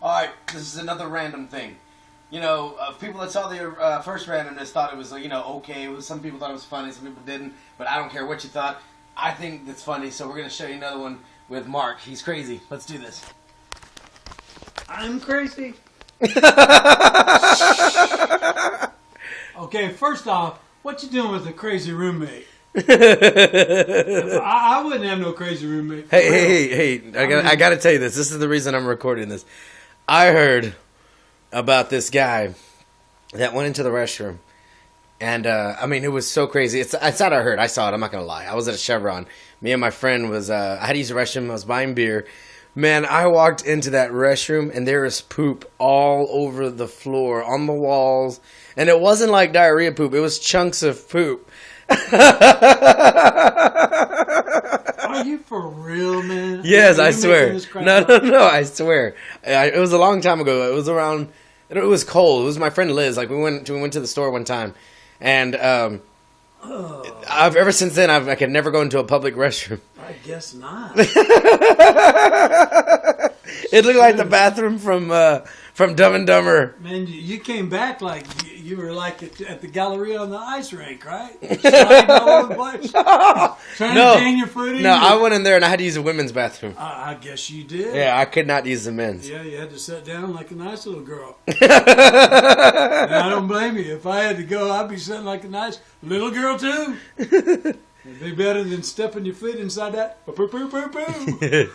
Alright, this is another random thing. You know, people that saw the first randomness thought it was, okay. Some people thought it was funny, some people didn't. But I don't care what you thought. I think it's funny, so we're going to show you another one with Mark. He's crazy. Let's do this. I'm crazy. Okay, first off, what you doing with a crazy roommate? I wouldn't have no crazy roommate. Hey! I got to tell you this. This is the reason I'm recording this. I heard about this guy that went into the restroom, and it was so crazy. It's not I heard. I saw it. I'm not gonna lie. I was at a Chevron. Me and my friend was. I had to use the restroom. I was buying beer. Man, I walked into that restroom, and there was poop all over the floor, on the walls, and it wasn't like diarrhea poop. It was chunks of poop. Are you for real, man? Yes, I swear. No, I swear. It was a long time ago. It was around. It was cold. It was my friend Liz. Like we went to the store one time, and I've ever since then I could never go into a public restroom. I guess not. It looked like the bathroom from Dumb and Dumber. Man, you came back like you were like at the Galleria on the ice rink, right? Sliding all over the place. Trying to gain your footing. No, I went in there and I had to use a women's bathroom. I guess you did. Yeah, I could not use the men's. Yeah, you had to sit down like a nice little girl. I don't blame you. If I had to go, I'd be sitting like a nice little girl too. It'd be better than stepping your foot inside that. Poo.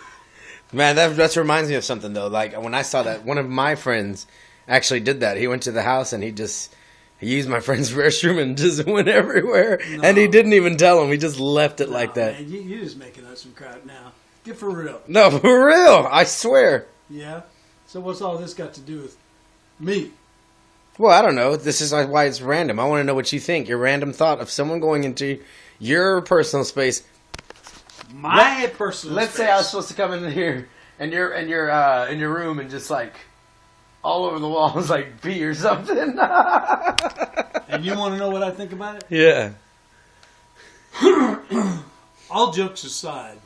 Man, that reminds me of something though. Like when I saw that, one of my friends actually did that. He went to the house and he used my friend's restroom and just went everywhere. No. And he didn't even tell him. He just left it like that. Man, you're just making up some crap now. Get for real. No, for real. I swear. Yeah. So what's all this got to do with me? Well, I don't know. This is why it's random. I want to know what you think. Your random thought of someone going into your personal space. Personal Let's space. say I was supposed to come in here and you're in your room and just like all over the walls like pee or something. And you want to know what I think about it? Yeah. All jokes aside,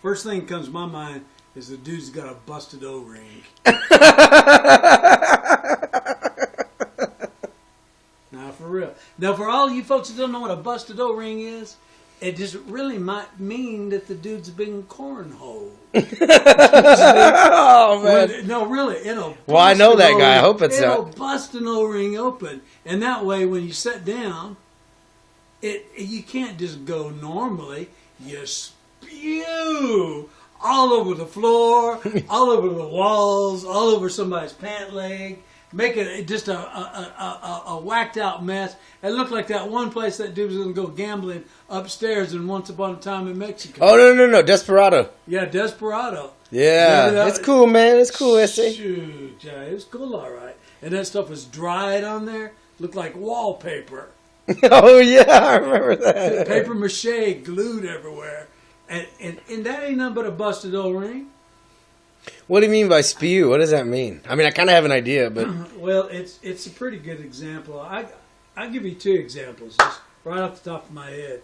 first thing that comes to my mind is the dude's got a busted O-ring. Now, for real. Now, for all you folks that don't know what a busted O-ring is, it just really might mean that the dude's been cornholed. Oh, man. No, really. It'll well, I know that guy. I hope it'll bust an O-ring open. And that way, when you sit down, you can't just go normally. You spew all over the floor, all over the walls, all over somebody's pant leg. Make it just a whacked out mess. It looked like that one place that dude was going to go gambling upstairs in Once Upon a Time in Mexico. Oh, no. Desperado. Yeah, Desperado. Yeah. It's cool, man. It's cool, Essay. Shoot, yeah, it was cool, all right. And that stuff was dried on there. Looked like wallpaper. Oh, yeah, I remember that. Paper mache glued everywhere. And that ain't nothing but a busted O-ring. What do you mean by spew? What does that mean? I mean, I kind of have an idea, but... Well, it's a pretty good example. I'll give you two examples, just right off the top of my head.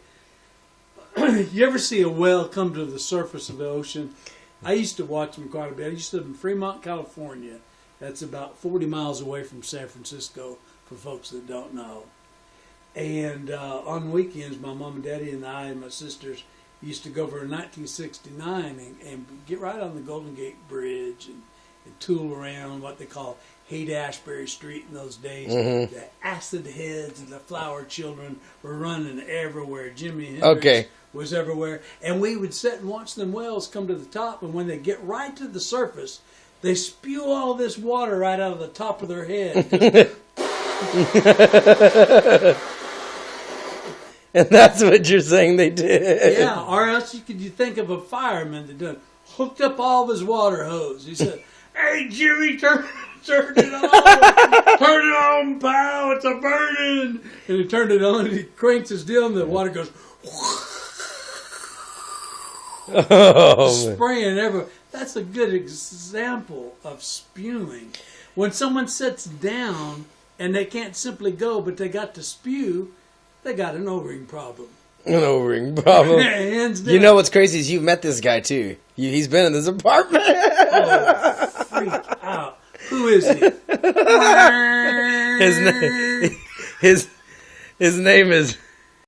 You ever see a whale come to the surface of the ocean? I used to watch them quite a bit. I used to live in Fremont, California. That's about 40 miles away from San Francisco, for folks that don't know. And on weekends, my mom and daddy and I and my sisters used to go over in 1969 and get right on the Golden Gate Bridge and tool around what they call Haight-Ashbury Street in those days. Mm-hmm. The acid heads and the flower children were running everywhere. Jimi Hendrix was everywhere. And we would sit and watch them whales come to the top, and when they get right to the surface, they spew all this water right out of the top of their head. And that's what you're saying they did. Yeah, or else you think of a fireman that done hooked up all of his water hose. He said, "Hey, Jimmy, turn it on. Turn it on, pal. It's a burning." And he turned it on, and he cranks his deal, and the water goes spraying everywhere. That's a good example of spewing. When someone sits down and they can't simply go, but they got to spew, they got an O-ring problem. An O-ring problem. Hands down. You know what's crazy is you've met this guy too. He's been in this apartment. Oh, Who is he? His name is